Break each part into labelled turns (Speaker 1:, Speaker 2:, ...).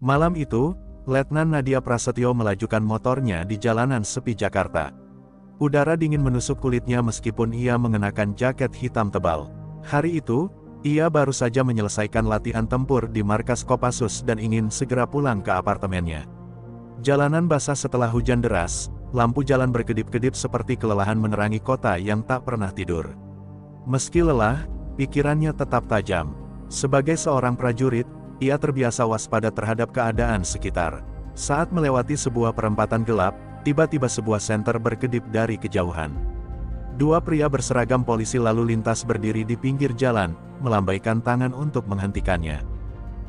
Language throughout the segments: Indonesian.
Speaker 1: Malam itu, Letnan Nadia Prasetyo melajukan motornya di jalanan sepi Jakarta. Udara dingin menusuk kulitnya meskipun ia mengenakan jaket hitam tebal. Hari itu, ia baru saja menyelesaikan latihan tempur di markas Kopassus dan ingin segera pulang ke apartemennya. Jalanan basah setelah hujan deras, lampu jalan berkedip-kedip seperti kelelahan menerangi kota yang tak pernah tidur. Meski lelah, pikirannya tetap tajam. Sebagai seorang prajurit, ia terbiasa waspada terhadap keadaan sekitar. Saat melewati sebuah perempatan gelap, tiba-tiba sebuah senter berkedip dari kejauhan. Dua pria berseragam polisi lalu lintas berdiri di pinggir jalan, melambaikan tangan untuk menghentikannya.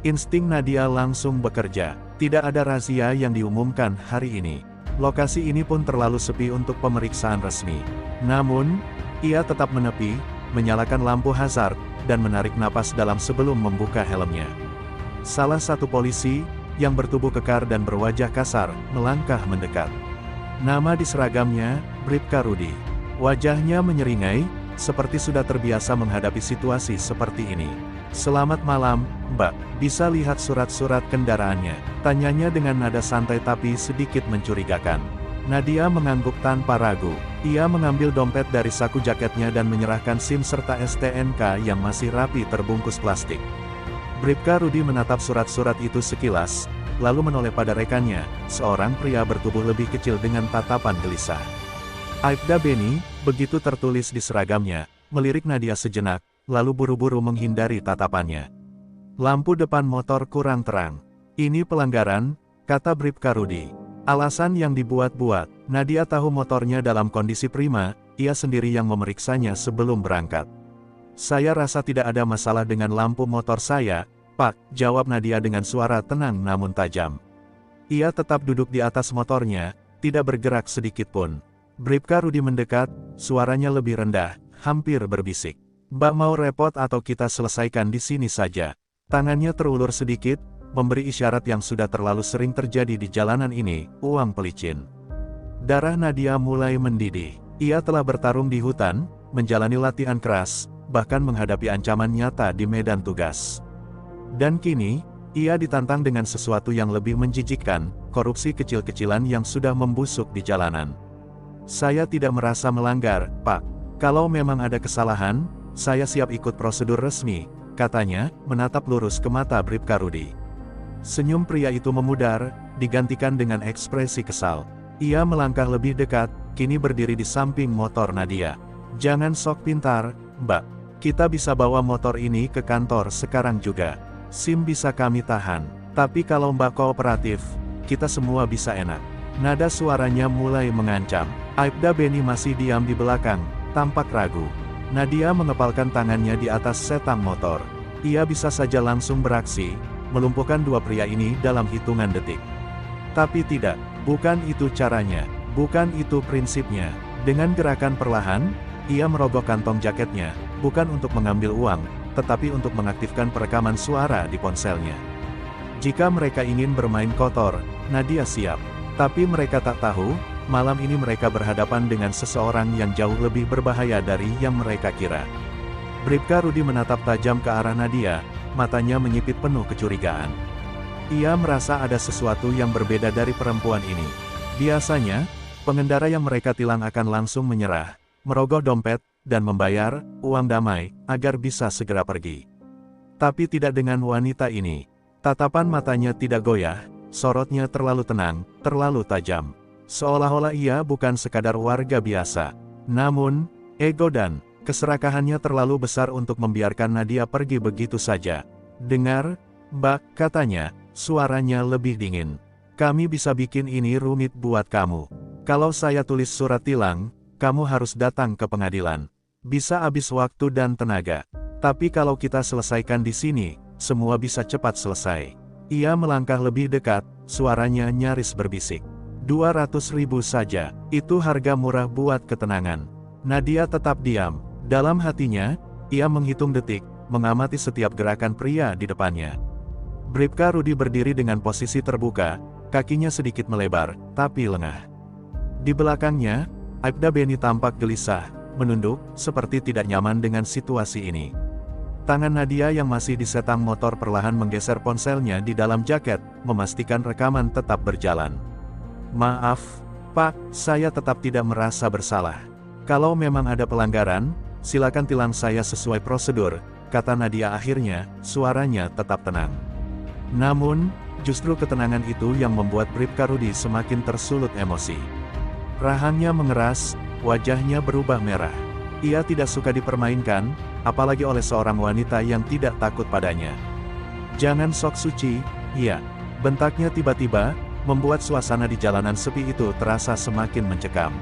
Speaker 1: Insting Nadia langsung bekerja. Tidak ada razia yang diumumkan hari ini. Lokasi ini pun terlalu sepi untuk pemeriksaan resmi. Namun, ia tetap menepi, menyalakan lampu hazard, dan menarik napas dalam sebelum membuka helmnya. Salah satu polisi, yang bertubuh kekar dan berwajah kasar, melangkah mendekat. Nama di seragamnya, Bribka Rudi. Wajahnya menyeringai, seperti sudah terbiasa menghadapi situasi seperti ini. "Selamat malam, Mbak. Bisa lihat surat-surat kendaraannya?" tanyanya dengan nada santai tapi sedikit mencurigakan. Nadia mengangguk tanpa ragu. Ia mengambil dompet dari saku jaketnya dan menyerahkan SIM serta STNK yang masih rapi terbungkus plastik. Bribka Rudi menatap surat-surat itu sekilas, lalu menoleh pada rekannya, seorang pria bertubuh lebih kecil dengan tatapan gelisah. Aibda Beni, begitu tertulis di seragamnya, melirik Nadia sejenak, lalu buru-buru menghindari tatapannya. Lampu depan motor kurang terang. "Ini pelanggaran," kata Bribka Rudi. Alasan yang dibuat-buat. Nadia tahu motornya dalam kondisi prima, ia sendiri yang memeriksanya sebelum berangkat. "Saya rasa tidak ada masalah dengan lampu motor saya, Pak," jawab Nadia dengan suara tenang namun tajam. Ia tetap duduk di atas motornya, tidak bergerak sedikit pun. Bribka Rudi mendekat, suaranya lebih rendah, hampir berbisik. "Mbak mau repot atau kita selesaikan di sini saja?" Tangannya terulur sedikit, memberi isyarat yang sudah terlalu sering terjadi di jalanan ini, uang pelicin. Darah Nadia mulai mendidih. Ia telah bertarung di hutan, menjalani latihan keras, bahkan menghadapi ancaman nyata di medan tugas. Dan kini, ia ditantang dengan sesuatu yang lebih menjijikkan, korupsi kecil-kecilan yang sudah membusuk di jalanan. "Saya tidak merasa melanggar, Pak. Kalau memang ada kesalahan, saya siap ikut prosedur resmi," katanya, menatap lurus ke mata Bribka Rudi. Senyum pria itu memudar, digantikan dengan ekspresi kesal. Ia melangkah lebih dekat, kini berdiri di samping motor Nadia. "Jangan sok pintar, Mbak. Kita bisa bawa motor ini ke kantor sekarang juga. SIM bisa kami tahan. Tapi kalau Mbak kooperatif, kita semua bisa enak." Nada suaranya mulai mengancam. Aibda Beni masih diam di belakang, tampak ragu. Nadia mengepalkan tangannya di atas setang motor. Ia bisa saja langsung beraksi, melumpuhkan dua pria ini dalam hitungan detik. Tapi tidak, bukan itu caranya, bukan itu prinsipnya. Dengan gerakan perlahan, ia merogoh kantong jaketnya, bukan untuk mengambil uang, tetapi untuk mengaktifkan perekaman suara di ponselnya. Jika mereka ingin bermain kotor, Nadia siap. Tapi mereka tak tahu, malam ini mereka berhadapan dengan seseorang yang jauh lebih berbahaya dari yang mereka kira. Bribka Rudi menatap tajam ke arah Nadia, matanya menyipit penuh kecurigaan. Ia merasa ada sesuatu yang berbeda dari perempuan ini. Biasanya, pengendara yang mereka tilang akan langsung menyerah, merogoh dompet, dan membayar uang damai, agar bisa segera pergi. Tapi tidak dengan wanita ini. Tatapan matanya tidak goyah, sorotnya terlalu tenang, terlalu tajam. Seolah-olah ia bukan sekadar warga biasa. Namun, ego dan keserakahannya terlalu besar untuk membiarkan Nadia pergi begitu saja. "Dengar, Mbak," katanya, suaranya lebih dingin. "Kami bisa bikin ini rumit buat kamu. Kalau saya tulis surat tilang, kamu harus datang ke pengadilan. Bisa habis waktu dan tenaga. Tapi kalau kita selesaikan di sini, semua bisa cepat selesai." Ia melangkah lebih dekat, suaranya nyaris berbisik. 200.000 saja, itu harga murah buat ketenangan. Nadia tetap diam. Dalam hatinya, ia menghitung detik, mengamati setiap gerakan pria di depannya. Bribka Rudi berdiri dengan posisi terbuka, kakinya sedikit melebar, tapi lengah. Di belakangnya, Aibda Beni tampak gelisah, menunduk, seperti tidak nyaman dengan situasi ini. Tangan Nadia yang masih di setang motor perlahan menggeser ponselnya di dalam jaket, memastikan rekaman tetap berjalan. Maaf, Pak, saya tetap tidak merasa bersalah. Kalau memang ada pelanggaran, silakan tilang saya sesuai prosedur, kata Nadia akhirnya, suaranya tetap tenang. Namun, justru ketenangan itu yang membuat Bribka Rudi semakin tersulut emosi. Rahangnya mengeras, wajahnya berubah merah. Ia tidak suka dipermainkan, apalagi oleh seorang wanita yang tidak takut padanya. Jangan sok suci, iya. Bentaknya tiba-tiba, membuat suasana di jalanan sepi itu terasa semakin mencekam.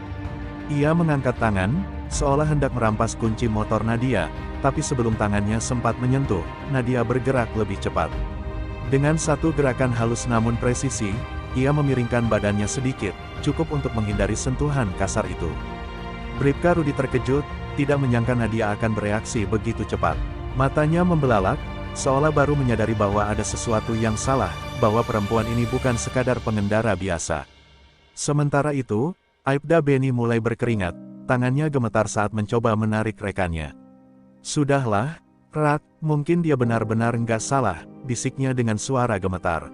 Speaker 1: Ia mengangkat tangan, seolah hendak merampas kunci motor Nadia, tapi sebelum tangannya sempat menyentuh, Nadia bergerak lebih cepat. Dengan satu gerakan halus namun presisi, ia memiringkan badannya sedikit, cukup untuk menghindari sentuhan kasar itu. Bribka Rudi terkejut, tidak menyangka Nadia akan bereaksi begitu cepat. Matanya membelalak, seolah baru menyadari bahwa ada sesuatu yang salah, bahwa perempuan ini bukan sekadar pengendara biasa. Sementara itu, Aibda Beni mulai berkeringat, tangannya gemetar saat mencoba menarik rekannya. Sudahlah, Rat, mungkin dia benar-benar nggak salah, bisiknya dengan suara gemetar.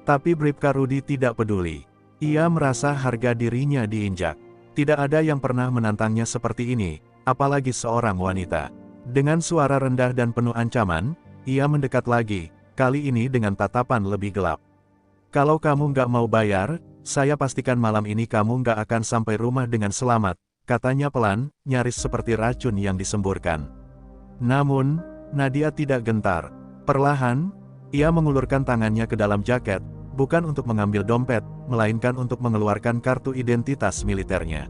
Speaker 1: Tapi Bribka Rudi tidak peduli. Ia merasa harga dirinya diinjak. Tidak ada yang pernah menantangnya seperti ini, apalagi seorang wanita. Dengan suara rendah dan penuh ancaman, ia mendekat lagi, kali ini dengan tatapan lebih gelap. Kalau kamu nggak mau bayar, saya pastikan malam ini kamu nggak akan sampai rumah dengan selamat, katanya pelan, nyaris seperti racun yang disemburkan. Namun, Nadia tidak gentar. Perlahan, ia mengulurkan tangannya ke dalam jaket, bukan untuk mengambil dompet, melainkan untuk mengeluarkan kartu identitas militernya.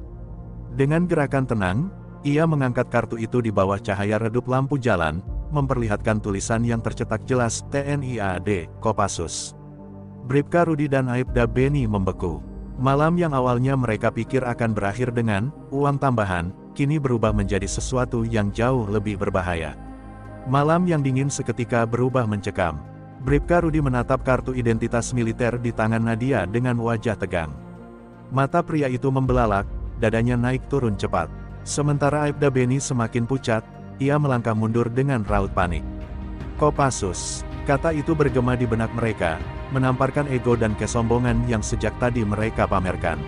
Speaker 1: Dengan gerakan tenang, ia mengangkat kartu itu di bawah cahaya redup lampu jalan, memperlihatkan tulisan yang tercetak jelas TNI AD, Kopassus. Bribka Rudi dan Aibda Beni membeku. Malam yang awalnya mereka pikir akan berakhir dengan uang tambahan, kini berubah menjadi sesuatu yang jauh lebih berbahaya. Malam yang dingin seketika berubah mencekam. Bribka Rudi menatap kartu identitas militer di tangan Nadia dengan wajah tegang. Mata pria itu membelalak, dadanya naik turun cepat. Sementara Aibda Beni semakin pucat, ia melangkah mundur dengan raut panik. Kopassus, kata itu bergema di benak mereka, menamparkan ego dan kesombongan yang sejak tadi mereka pamerkan.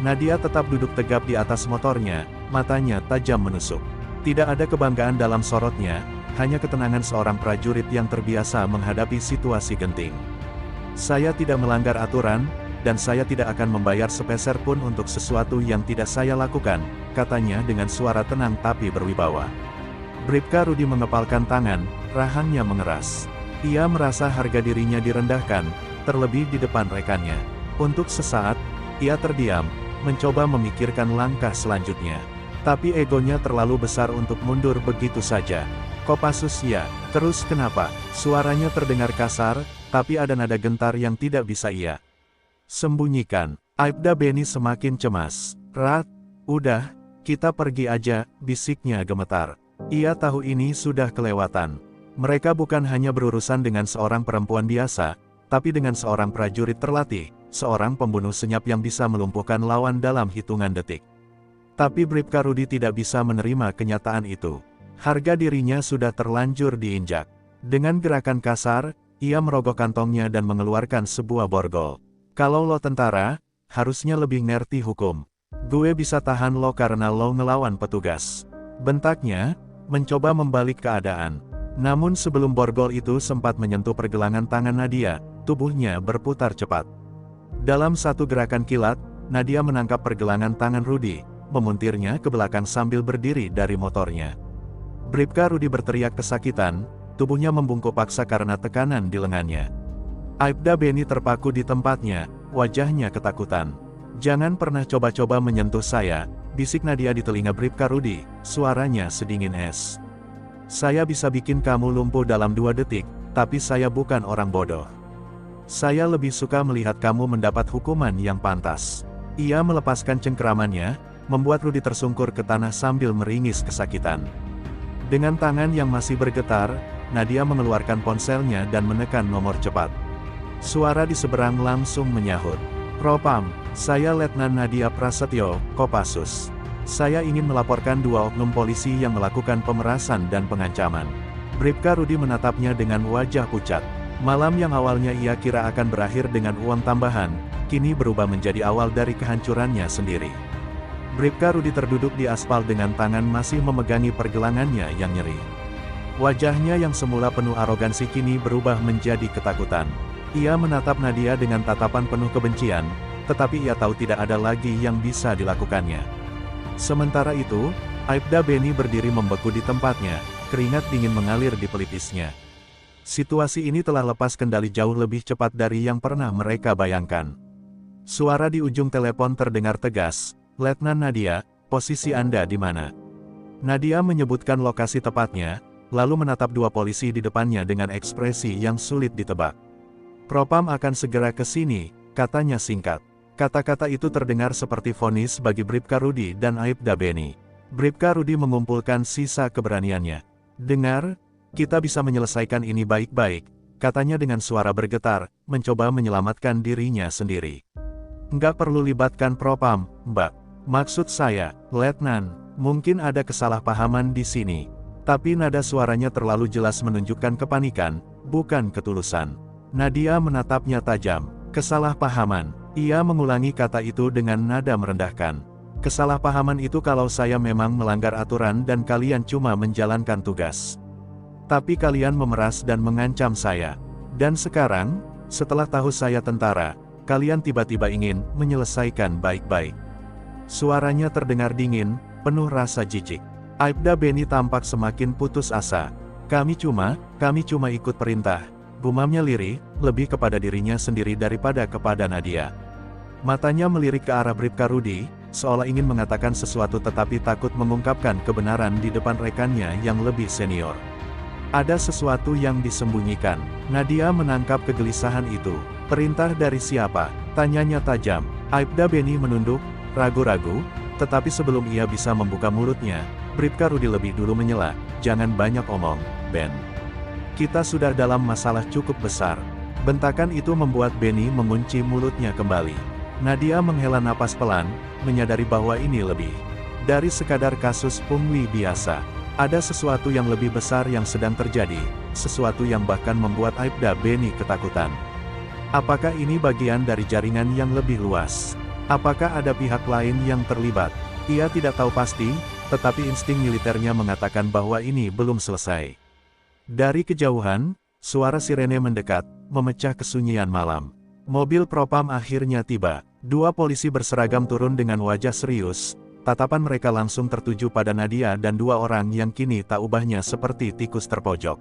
Speaker 1: Nadia tetap duduk tegap di atas motornya, matanya tajam menusuk. Tidak ada kebanggaan dalam sorotnya, hanya ketenangan seorang prajurit yang terbiasa menghadapi situasi genting. Saya tidak melanggar aturan, dan saya tidak akan membayar sepeser pun untuk sesuatu yang tidak saya lakukan, katanya dengan suara tenang tapi berwibawa. Bribka Rudi mengepalkan tangan, rahangnya mengeras. Ia merasa harga dirinya direndahkan, terlebih di depan rekannya. Untuk sesaat, ia terdiam, mencoba memikirkan langkah selanjutnya. Tapi egonya terlalu besar untuk mundur begitu saja. Kopassus ya, terus kenapa? Suaranya terdengar kasar, tapi ada nada gentar yang tidak bisa ia sembunyikan. Aibda Beni semakin cemas. Rat, udah, kita pergi aja, bisiknya gemetar. Ia tahu ini sudah kelewatan. Mereka bukan hanya berurusan dengan seorang perempuan biasa, tapi dengan seorang prajurit terlatih, seorang pembunuh senyap yang bisa melumpuhkan lawan dalam hitungan detik. Tapi Bribka Rudi tidak bisa menerima kenyataan itu. Harga dirinya sudah terlanjur diinjak. Dengan gerakan kasar, ia merogoh kantongnya dan mengeluarkan sebuah borgol. Kalau lo tentara, harusnya lebih ngerti hukum. Gue bisa tahan lo karena lo ngelawan petugas. Bentaknya, mencoba membalik keadaan. Namun sebelum borgol itu sempat menyentuh pergelangan tangan Nadia, tubuhnya berputar cepat. Dalam satu gerakan kilat, Nadia menangkap pergelangan tangan Rudi, memuntirnya ke belakang sambil berdiri dari motornya. Bribka Rudi berteriak kesakitan, tubuhnya membungkuk paksa karena tekanan di lengannya. Aibda Beni terpaku di tempatnya, wajahnya ketakutan. Jangan pernah coba-coba menyentuh saya, bisik Nadia di telinga Bribka Rudi, suaranya sedingin es. Saya bisa bikin kamu lumpuh dalam 2 detik, tapi saya bukan orang bodoh. Saya lebih suka melihat kamu mendapat hukuman yang pantas. Ia melepaskan cengkeramannya, membuat Rudi tersungkur ke tanah sambil meringis kesakitan. Dengan tangan yang masih bergetar, Nadia mengeluarkan ponselnya dan menekan nomor cepat. Suara di seberang langsung menyahut. Propam, saya Letnan Nadia Prasetyo, Kopassus. Saya ingin melaporkan 2 oknum polisi yang melakukan pemerasan dan pengancaman. Bribka Rudi menatapnya dengan wajah pucat. Malam yang awalnya ia kira akan berakhir dengan uang tambahan, kini berubah menjadi awal dari kehancurannya sendiri. Bribka Rudi terduduk di aspal dengan tangan masih memegangi pergelangannya yang nyeri. Wajahnya yang semula penuh arogansi kini berubah menjadi ketakutan. Ia menatap Nadia dengan tatapan penuh kebencian, tetapi ia tahu tidak ada lagi yang bisa dilakukannya. Sementara itu, Aibda Beni berdiri membeku di tempatnya, keringat dingin mengalir di pelipisnya. Situasi ini telah lepas kendali jauh lebih cepat dari yang pernah mereka bayangkan. Suara di ujung telepon terdengar tegas, "Letnan Nadia, posisi Anda di mana?" Nadia menyebutkan lokasi tepatnya, lalu menatap dua polisi di depannya dengan ekspresi yang sulit ditebak. "Propam akan segera ke sini," katanya singkat. Kata-kata itu terdengar seperti vonis bagi Bribka Rudi dan Aibda Beni. Bribka Rudi mengumpulkan sisa keberaniannya. "Dengar, kita bisa menyelesaikan ini baik-baik," katanya dengan suara bergetar, mencoba menyelamatkan dirinya sendiri. "Nggak perlu libatkan Propam, Mbak. Maksud saya, Letnan, mungkin ada kesalahpahaman di sini." Tapi nada suaranya terlalu jelas menunjukkan kepanikan, bukan ketulusan. Nadia menatapnya tajam. "Kesalahpahaman." Ia mengulangi kata itu dengan nada merendahkan. "Kesalahpahaman itu kalau saya memang melanggar aturan dan kalian cuma menjalankan tugas. Tapi kalian memeras dan mengancam saya. Dan sekarang, setelah tahu saya tentara, kalian tiba-tiba ingin menyelesaikan baik-baik." Suaranya terdengar dingin, penuh rasa jijik. Aibda Beni tampak semakin putus asa. Kami cuma ikut perintah," gumamnya lirih, lebih kepada dirinya sendiri daripada kepada Nadia. Matanya melirik ke arah Bribka Rudi, seolah ingin mengatakan sesuatu tetapi takut mengungkapkan kebenaran di depan rekannya yang lebih senior. Ada sesuatu yang disembunyikan. Nadia menangkap kegelisahan itu. "Perintah dari siapa?" tanyanya tajam. Aibda Beni menunduk, ragu-ragu, tetapi sebelum ia bisa membuka mulutnya, Bribka Rudi lebih dulu menyela, "Jangan banyak omong, Ben. Kita sudah dalam masalah cukup besar." Bentakan itu membuat Beni mengunci mulutnya kembali. Nadia menghela napas pelan, menyadari bahwa ini lebih dari sekadar kasus pungli biasa. Ada sesuatu yang lebih besar yang sedang terjadi, sesuatu yang bahkan membuat Aibda Beni ketakutan. Apakah ini bagian dari jaringan yang lebih luas? Apakah ada pihak lain yang terlibat? Ia tidak tahu pasti, tetapi insting militernya mengatakan bahwa ini belum selesai. Dari kejauhan, suara sirene mendekat, memecah kesunyian malam. Mobil Propam akhirnya tiba. Dua polisi berseragam turun dengan wajah serius, tatapan mereka langsung tertuju pada Nadia dan dua orang yang kini tak ubahnya seperti tikus terpojok.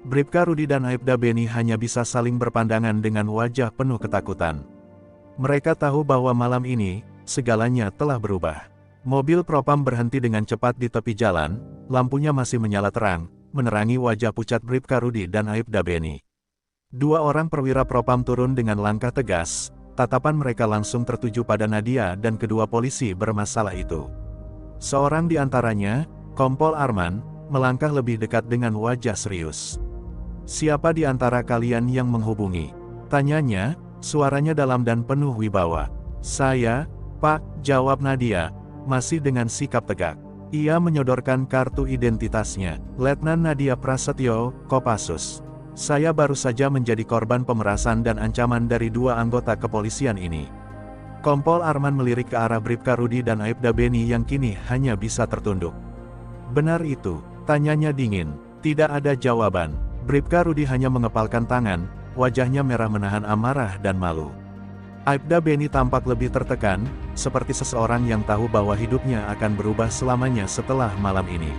Speaker 1: Bribka Rudi dan Aibda Beni hanya bisa saling berpandangan dengan wajah penuh ketakutan. Mereka tahu bahwa malam ini, segalanya telah berubah. Mobil Propam berhenti dengan cepat di tepi jalan, lampunya masih menyala terang, menerangi wajah pucat Bribka Rudi dan Aibda Beni. Dua orang perwira Propam turun dengan langkah tegas, tatapan mereka langsung tertuju pada Nadia dan kedua polisi bermasalah itu. Seorang di antaranya, Kompol Arman, melangkah lebih dekat dengan wajah serius. "Siapa di antara kalian yang menghubungi?" tanyanya, suaranya dalam dan penuh wibawa. "Saya, Pak," jawab Nadia, masih dengan sikap tegak. Ia menyodorkan kartu identitasnya. "Letnan Nadia Prasetyo, Kopassus. Saya baru saja menjadi korban pemerasan dan ancaman dari dua anggota kepolisian ini." Kompol Arman melirik ke arah Bribka Rudi dan Aibda Beni yang kini hanya bisa tertunduk. "Benar itu?" tanyanya dingin. Tidak ada jawaban. Bribka Rudi hanya mengepalkan tangan, wajahnya merah menahan amarah dan malu. Aibda Beni tampak lebih tertekan, seperti seseorang yang tahu bahwa hidupnya akan berubah selamanya setelah malam ini.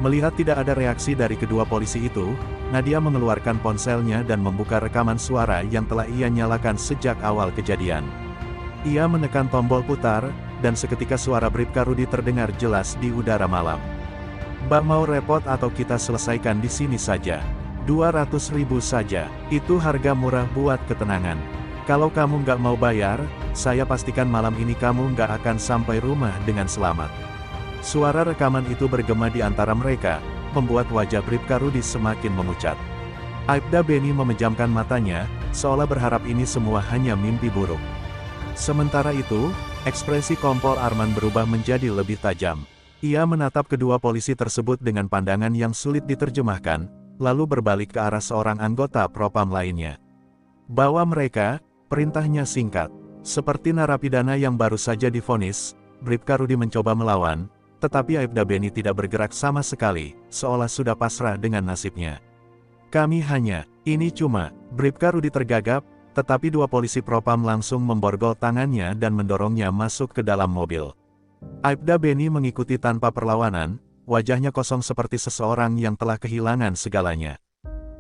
Speaker 1: Melihat tidak ada reaksi dari kedua polisi itu, Nadia mengeluarkan ponselnya dan membuka rekaman suara yang telah ia nyalakan sejak awal kejadian. Ia menekan tombol putar, dan seketika suara Bribka Rudi terdengar jelas di udara malam. "Mbak mau repot atau kita selesaikan di sini saja? 200.000 saja, itu harga murah buat ketenangan. Kalau kamu nggak mau bayar, saya pastikan malam ini kamu nggak akan sampai rumah dengan selamat." Suara rekaman itu bergema di antara mereka, membuat wajah Bribka Rudi semakin memucat. Aibda Beni memejamkan matanya, seolah berharap ini semua hanya mimpi buruk. Sementara itu, ekspresi Kompol Arman berubah menjadi lebih tajam. Ia menatap kedua polisi tersebut dengan pandangan yang sulit diterjemahkan, lalu berbalik ke arah seorang anggota propam lainnya. Bawa mereka, perintahnya singkat. Seperti narapidana yang baru saja divonis, Bribka Rudi mencoba melawan, tetapi Aibda Beni tidak bergerak sama sekali, seolah sudah pasrah dengan nasibnya. Kami hanya, ini cuma, Bribka Rudi tergagap, tetapi dua polisi propam langsung memborgol tangannya dan mendorongnya masuk ke dalam mobil. Aibda Beni mengikuti tanpa perlawanan, wajahnya kosong seperti seseorang yang telah kehilangan segalanya.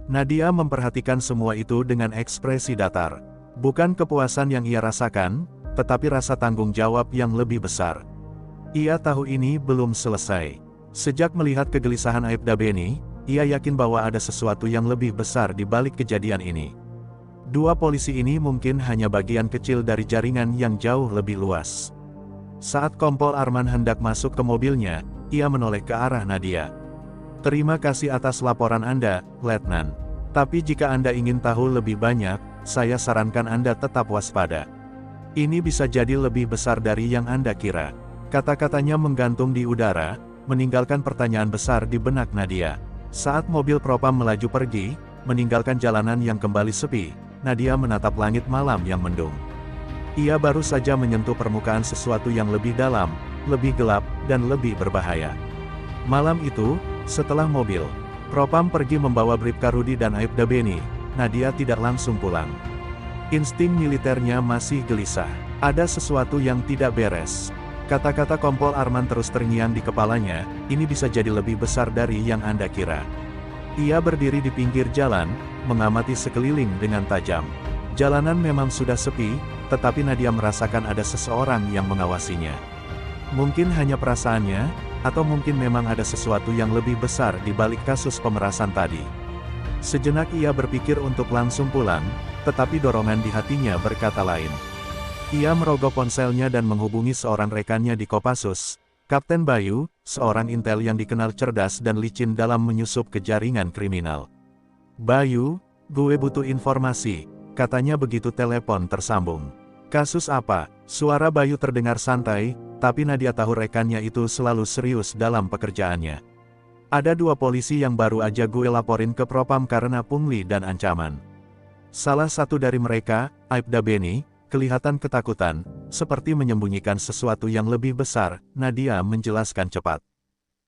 Speaker 1: Nadia memperhatikan semua itu dengan ekspresi datar. Bukan kepuasan yang ia rasakan, tetapi rasa tanggung jawab yang lebih besar. Ia tahu ini belum selesai. Sejak melihat kegelisahan Aibda Beni, ia yakin bahwa ada sesuatu yang lebih besar di balik kejadian ini. Dua polisi ini mungkin hanya bagian kecil dari jaringan yang jauh lebih luas. Saat Kompol Arman hendak masuk ke mobilnya, ia menoleh ke arah Nadia. Terima kasih atas laporan Anda, Letnan. Tapi jika Anda ingin tahu lebih banyak, saya sarankan Anda tetap waspada. Ini bisa jadi lebih besar dari yang Anda kira. Kata-katanya menggantung di udara, meninggalkan pertanyaan besar di benak Nadia. Saat mobil propam melaju pergi, meninggalkan jalanan yang kembali sepi, Nadia menatap langit malam yang mendung. Ia baru saja menyentuh permukaan sesuatu yang lebih dalam, lebih gelap, dan lebih berbahaya. Malam itu, setelah mobil propam pergi membawa Bribka Rudi dan Aibda Beni, Nadia tidak langsung pulang. Insting militernya masih gelisah. Ada sesuatu yang tidak beres. Kata-kata Kompol Arman terus terngiang di kepalanya, ini bisa jadi lebih besar dari yang Anda kira. Ia berdiri di pinggir jalan, mengamati sekeliling dengan tajam. Jalanan memang sudah sepi, tetapi Nadia merasakan ada seseorang yang mengawasinya. Mungkin hanya perasaannya, atau mungkin memang ada sesuatu yang lebih besar di balik kasus pemerasan tadi. Sejenak ia berpikir untuk langsung pulang, tetapi dorongan di hatinya berkata lain. Ia merogoh ponselnya dan menghubungi seorang rekannya di Kopassus, Kapten Bayu, seorang intel yang dikenal cerdas dan licin dalam menyusup ke jaringan kriminal. Bayu, gue butuh informasi. Katanya begitu telepon tersambung. Kasus apa? Suara Bayu terdengar santai, tapi Nadia tahu rekannya itu selalu serius dalam pekerjaannya. Ada dua polisi yang baru aja gue laporin ke propam karena pungli dan ancaman. Salah satu dari mereka, Aibda Beni, kelihatan ketakutan, seperti menyembunyikan sesuatu yang lebih besar. Nadia menjelaskan cepat.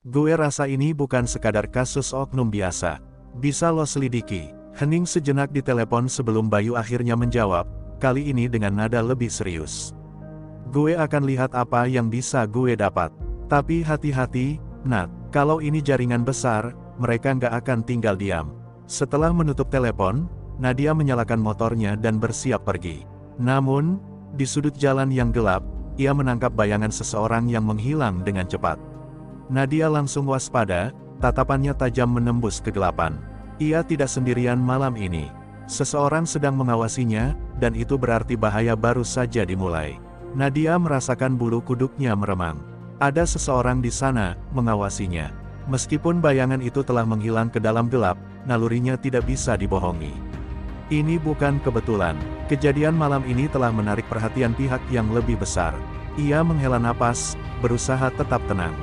Speaker 1: Gue rasa ini bukan sekadar kasus oknum biasa. Bisa lo selidiki. Hening sejenak di telepon sebelum Bayu akhirnya menjawab, kali ini dengan nada lebih serius. Gue akan lihat apa yang bisa gue dapat. Tapi hati-hati, Nat, kalau ini jaringan besar, mereka nggak akan tinggal diam. Setelah menutup telepon, Nadia menyalakan motornya dan bersiap pergi. Namun, di sudut jalan yang gelap, ia menangkap bayangan seseorang yang menghilang dengan cepat. Nadia langsung waspada, tatapannya tajam menembus kegelapan. Ia tidak sendirian malam ini. Seseorang sedang mengawasinya, dan itu berarti bahaya baru saja dimulai. Nadia merasakan bulu kuduknya meremang. Ada seseorang di sana, mengawasinya. Meskipun bayangan itu telah menghilang ke dalam gelap, nalurinya tidak bisa dibohongi. Ini bukan kebetulan. Kejadian malam ini telah menarik perhatian pihak yang lebih besar. Ia menghela napas, berusaha tetap tenang.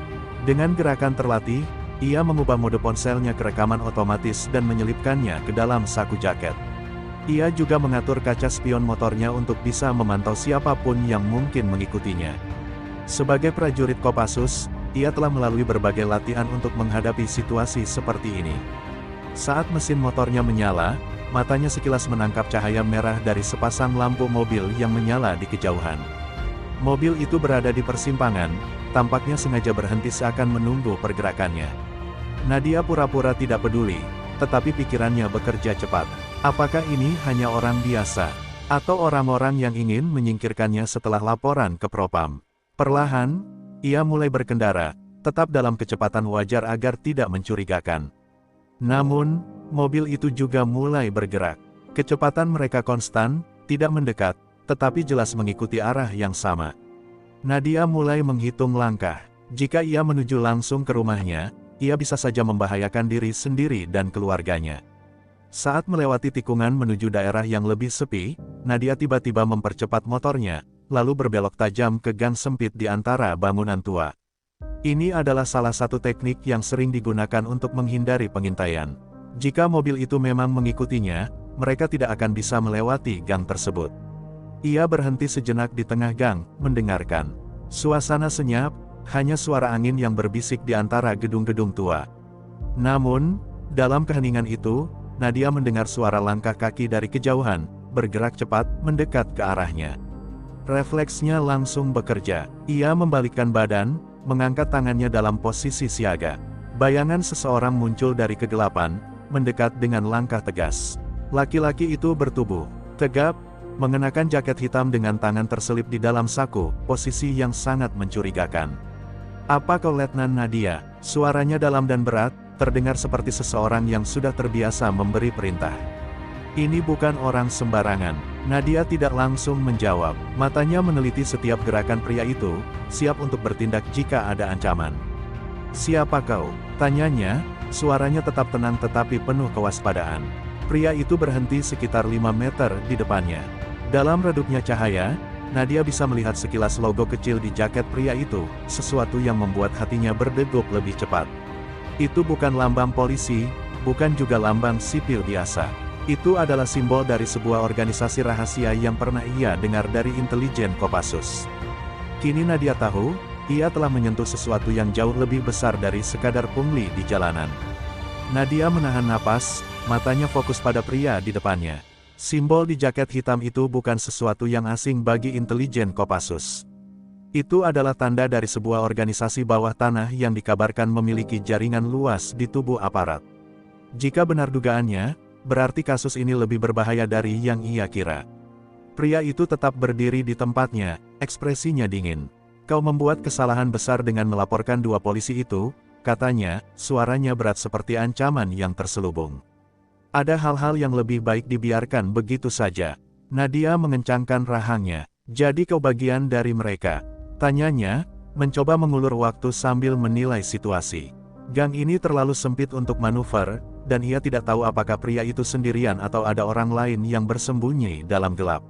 Speaker 1: Dengan gerakan terlatih, ia mengubah mode ponselnya ke rekaman otomatis dan menyelipkannya ke dalam saku jaket. Ia juga mengatur kaca spion motornya untuk bisa memantau siapapun yang mungkin mengikutinya. Sebagai prajurit Kopassus, ia telah melalui berbagai latihan untuk menghadapi situasi seperti ini. Saat mesin motornya menyala, matanya sekilas menangkap cahaya merah dari sepasang lampu mobil yang menyala di kejauhan. Mobil itu berada di persimpangan, tampaknya sengaja berhenti seakan menunggu pergerakannya. Nadia pura-pura tidak peduli, tetapi pikirannya bekerja cepat. Apakah ini hanya orang biasa, atau orang-orang yang ingin menyingkirkannya setelah laporan ke propam? Perlahan, ia mulai berkendara, tetap dalam kecepatan wajar agar tidak mencurigakan. Namun, mobil itu juga mulai bergerak. Kecepatan mereka konstan, tidak mendekat, tetapi jelas mengikuti arah yang sama. Nadia mulai menghitung langkah. Jika ia menuju langsung ke rumahnya, ia bisa saja membahayakan diri sendiri dan keluarganya. Saat melewati tikungan menuju daerah yang lebih sepi, Nadia tiba-tiba mempercepat motornya, lalu berbelok tajam ke gang sempit di antara bangunan tua. Ini adalah salah satu teknik yang sering digunakan untuk menghindari pengintaian. Jika mobil itu memang mengikutinya, mereka tidak akan bisa melewati gang tersebut. Ia berhenti sejenak di tengah gang, mendengarkan. Suasana senyap, hanya suara angin yang berbisik di antara gedung-gedung tua. Namun, dalam keheningan itu, Nadia mendengar suara langkah kaki dari kejauhan, bergerak cepat, mendekat ke arahnya. Refleksnya langsung bekerja. Ia membalikkan badan, mengangkat tangannya dalam posisi siaga. Bayangan seseorang muncul dari kegelapan, mendekat dengan langkah tegas. Laki-laki itu bertubuh tegap, mengenakan jaket hitam dengan tangan terselip di dalam saku, posisi yang sangat mencurigakan. "Apa kau, Letnan Nadia?" Suaranya dalam dan berat, terdengar seperti seseorang yang sudah terbiasa memberi perintah. Ini bukan orang sembarangan. Nadia tidak langsung menjawab. Matanya meneliti setiap gerakan pria itu, siap untuk bertindak jika ada ancaman. "Siapa kau?" tanyanya, suaranya tetap tenang tetapi penuh kewaspadaan. Pria itu berhenti sekitar 5 meter di depannya. Dalam redupnya cahaya, Nadia bisa melihat sekilas logo kecil di jaket pria itu, sesuatu yang membuat hatinya berdegup lebih cepat. Itu bukan lambang polisi, bukan juga lambang sipil biasa. Itu adalah simbol dari sebuah organisasi rahasia yang pernah ia dengar dari intelijen Kopassus. Kini Nadia tahu, ia telah menyentuh sesuatu yang jauh lebih besar dari sekadar pungli di jalanan. Nadia menahan napas, matanya fokus pada pria di depannya. Simbol di jaket hitam itu bukan sesuatu yang asing bagi intelijen Kopassus. Itu adalah tanda dari sebuah organisasi bawah tanah yang dikabarkan memiliki jaringan luas di tubuh aparat. Jika benar dugaannya, berarti kasus ini lebih berbahaya dari yang ia kira. Pria itu tetap berdiri di tempatnya, ekspresinya dingin. "Kau membuat kesalahan besar dengan melaporkan 2 polisi itu," katanya, suaranya berat seperti ancaman yang terselubung. "Ada hal-hal yang lebih baik dibiarkan begitu saja." Nadia mengencangkan rahangnya. "Jadi kau bagian dari mereka?" tanyanya, mencoba mengulur waktu sambil menilai situasi. Gang ini terlalu sempit untuk manuver, dan ia tidak tahu apakah pria itu sendirian atau ada orang lain yang bersembunyi dalam gelap.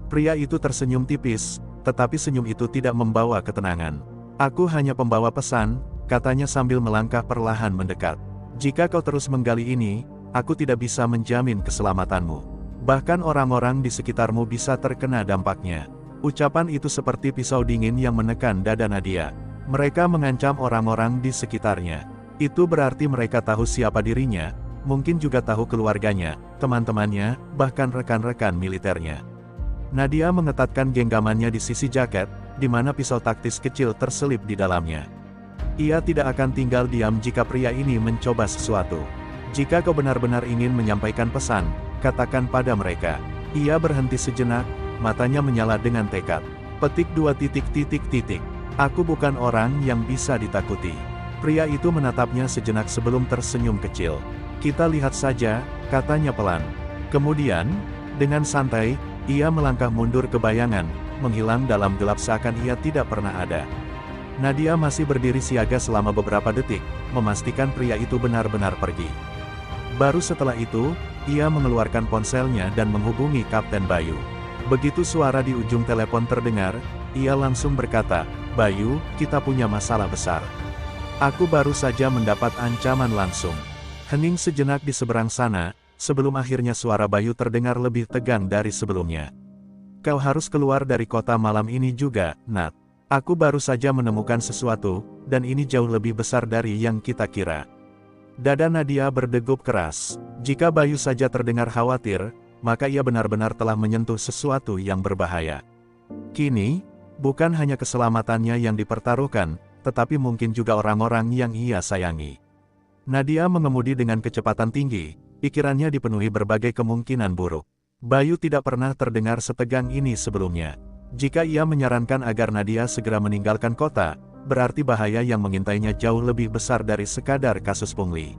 Speaker 1: Pria itu tersenyum tipis, tetapi senyum itu tidak membawa ketenangan. "Aku hanya pembawa pesan," katanya sambil melangkah perlahan mendekat. "Jika kau terus menggali ini, aku tidak bisa menjamin keselamatanmu. Bahkan orang-orang di sekitarmu bisa terkena dampaknya." Ucapan itu seperti pisau dingin yang menekan dada Nadia. Mereka mengancam orang-orang di sekitarnya. Itu berarti mereka tahu siapa dirinya, mungkin juga tahu keluarganya, teman-temannya, bahkan rekan-rekan militernya. Nadia mengetatkan genggamannya di sisi jaket, di mana pisau taktis kecil terselip di dalamnya. Ia tidak akan tinggal diam jika pria ini mencoba sesuatu. "Jika kau benar-benar ingin menyampaikan pesan, katakan pada mereka." Ia berhenti sejenak, matanya menyala dengan tekad. Petik 2. "Aku bukan orang yang bisa ditakuti." Pria itu menatapnya sejenak sebelum tersenyum kecil. "Kita lihat saja," katanya pelan. Kemudian, dengan santai, ia melangkah mundur ke bayangan, menghilang dalam gelap seakan ia tidak pernah ada. Nadia masih berdiri siaga selama beberapa detik, memastikan pria itu benar-benar pergi. Baru setelah itu, ia mengeluarkan ponselnya dan menghubungi Kapten Bayu. Begitu suara di ujung telepon terdengar, ia langsung berkata, "Bayu, kita punya masalah besar. Aku baru saja mendapat ancaman langsung." Hening sejenak di seberang sana, sebelum akhirnya suara Bayu terdengar lebih tegang dari sebelumnya. "Kau harus keluar dari kota malam ini juga, Nat. Aku baru saja menemukan sesuatu, dan ini jauh lebih besar dari yang kita kira." Dada Nadia berdegup keras. Jika Bayu saja terdengar khawatir, maka ia benar-benar telah menyentuh sesuatu yang berbahaya. Kini, bukan hanya keselamatannya yang dipertaruhkan, tetapi mungkin juga orang-orang yang ia sayangi. Nadia mengemudi dengan kecepatan tinggi, pikirannya dipenuhi berbagai kemungkinan buruk. Bayu tidak pernah terdengar setegang ini sebelumnya. Jika ia menyarankan agar Nadia segera meninggalkan kota, berarti bahaya yang mengintainya jauh lebih besar dari sekadar kasus pungli.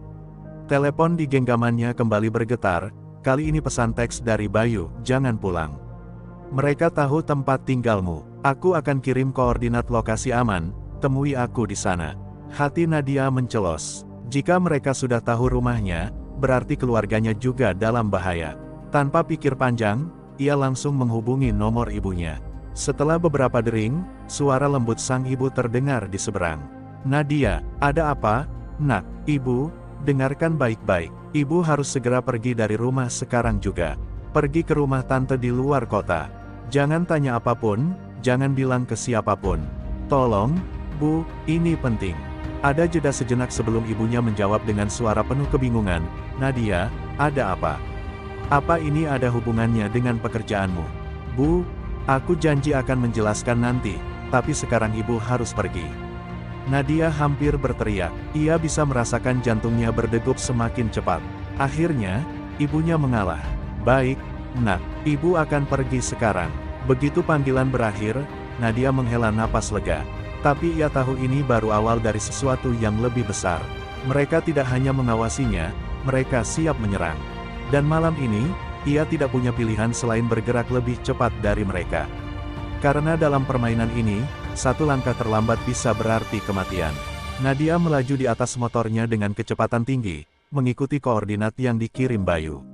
Speaker 1: Telepon di genggamannya kembali bergetar, kali ini pesan teks dari Bayu, "Jangan pulang. Mereka tahu tempat tinggalmu. Aku akan kirim koordinat lokasi aman, temui aku di sana." Hati Nadia mencelos. Jika mereka sudah tahu rumahnya, berarti keluarganya juga dalam bahaya. Tanpa pikir panjang, ia langsung menghubungi nomor ibunya. Setelah beberapa dering, suara lembut sang ibu terdengar di seberang. Nadia, ada apa? Nak, ibu, dengarkan baik-baik. Ibu harus segera pergi dari rumah sekarang juga. Pergi ke rumah tante di luar kota. Jangan tanya apapun, jangan bilang ke siapapun. Tolong, Bu, ini penting. Ada jeda sejenak sebelum ibunya menjawab dengan suara penuh kebingungan. Nadia, ada apa? Apa ini ada hubungannya dengan pekerjaanmu? Bu, aku janji akan menjelaskan nanti, tapi sekarang ibu harus pergi. Nadia hampir berteriak. Ia bisa merasakan jantungnya berdegup semakin cepat. Akhirnya, ibunya mengalah. Baik, Nak, ibu akan pergi sekarang. Begitu panggilan berakhir, Nadia menghela napas lega. Tapi ia tahu ini baru awal dari sesuatu yang lebih besar. Mereka tidak hanya mengawasinya, mereka siap menyerang. Dan malam ini, ia tidak punya pilihan selain bergerak lebih cepat dari mereka. Karena dalam permainan ini, satu langkah terlambat bisa berarti kematian. Nadia melaju di atas motornya dengan kecepatan tinggi, mengikuti koordinat yang dikirim Bayu.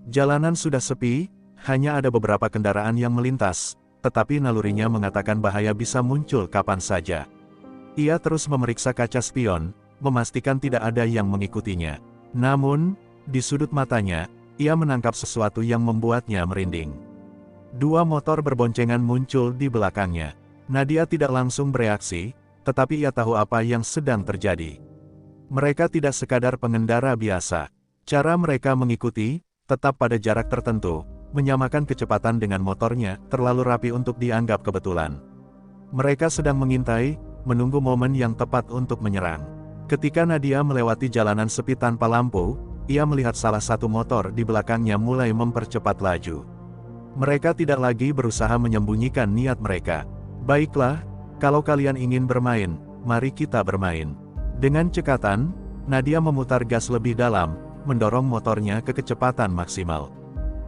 Speaker 1: Jalanan sudah sepi, hanya ada beberapa kendaraan yang melintas, tetapi nalurinya mengatakan bahaya bisa muncul kapan saja. Ia terus memeriksa kaca spion, memastikan tidak ada yang mengikutinya. Namun, di sudut matanya, ia menangkap sesuatu yang membuatnya merinding. Dua motor berboncengan muncul di belakangnya. Nadia tidak langsung bereaksi, tetapi ia tahu apa yang sedang terjadi. Mereka tidak sekadar pengendara biasa. Cara mereka mengikuti, tetap pada jarak tertentu, menyamakan kecepatan dengan motornya, terlalu rapi untuk dianggap kebetulan. Mereka sedang mengintai, menunggu momen yang tepat untuk menyerang. Ketika Nadia melewati jalanan sepi tanpa lampu, ia melihat salah satu motor di belakangnya mulai mempercepat laju. Mereka tidak lagi berusaha menyembunyikan niat mereka. Baiklah, kalau kalian ingin bermain, mari kita bermain. Dengan cekatan, Nadia memutar gas lebih dalam, mendorong motornya ke kecepatan maksimal.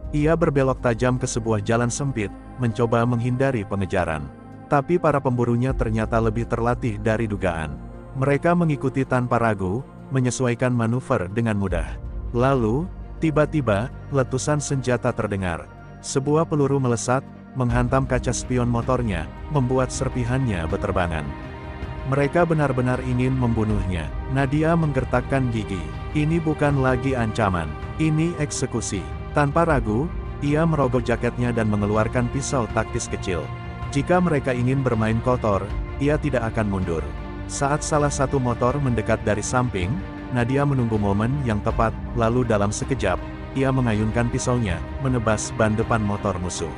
Speaker 1: Ia berbelok tajam ke sebuah jalan sempit, mencoba menghindari pengejaran. Tapi para pemburunya ternyata lebih terlatih dari dugaan. Mereka mengikuti tanpa ragu, menyesuaikan manuver dengan mudah. Lalu, tiba-tiba, letusan senjata terdengar. Sebuah peluru melesat, menghantam kaca spion motornya, membuat serpihannya berterbangan. Mereka benar-benar ingin membunuhnya. Nadia menggertakkan gigi. Ini bukan lagi ancaman, ini eksekusi. Tanpa ragu, ia merogoh jaketnya dan mengeluarkan pisau taktis kecil. Jika mereka ingin bermain kotor, ia tidak akan mundur. Saat salah satu motor mendekat dari samping, Nadia menunggu momen yang tepat, lalu dalam sekejap, ia mengayunkan pisaunya, menebas ban depan motor musuh.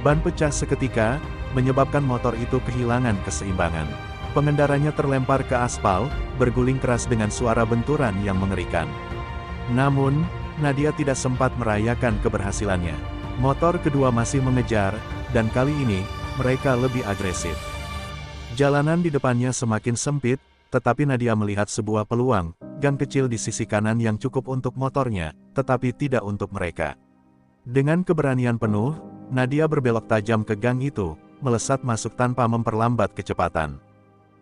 Speaker 1: Ban pecah seketika, menyebabkan motor itu kehilangan keseimbangan. Pengendaranya terlempar ke aspal, berguling keras dengan suara benturan yang mengerikan. Namun, Nadia tidak sempat merayakan keberhasilannya. Motor kedua masih mengejar, dan kali ini, mereka lebih agresif. Jalanan di depannya semakin sempit, tetapi Nadia melihat sebuah peluang, gang kecil di sisi kanan yang cukup untuk motornya, tetapi tidak untuk mereka. Dengan keberanian penuh, Nadia berbelok tajam ke gang itu, melesat masuk tanpa memperlambat kecepatan.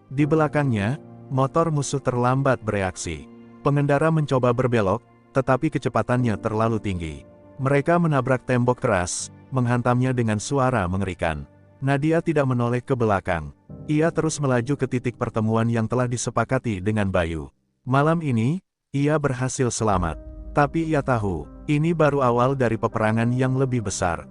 Speaker 1: Di belakangnya, motor musuh terlambat bereaksi. Pengendara mencoba berbelok, tetapi kecepatannya terlalu tinggi. Mereka menabrak tembok keras, menghantamnya dengan suara mengerikan. Nadia tidak menoleh ke belakang. Ia terus melaju ke titik pertemuan yang telah disepakati dengan Bayu. Malam ini, ia berhasil selamat. Tapi ia tahu, ini baru awal dari peperangan yang lebih besar.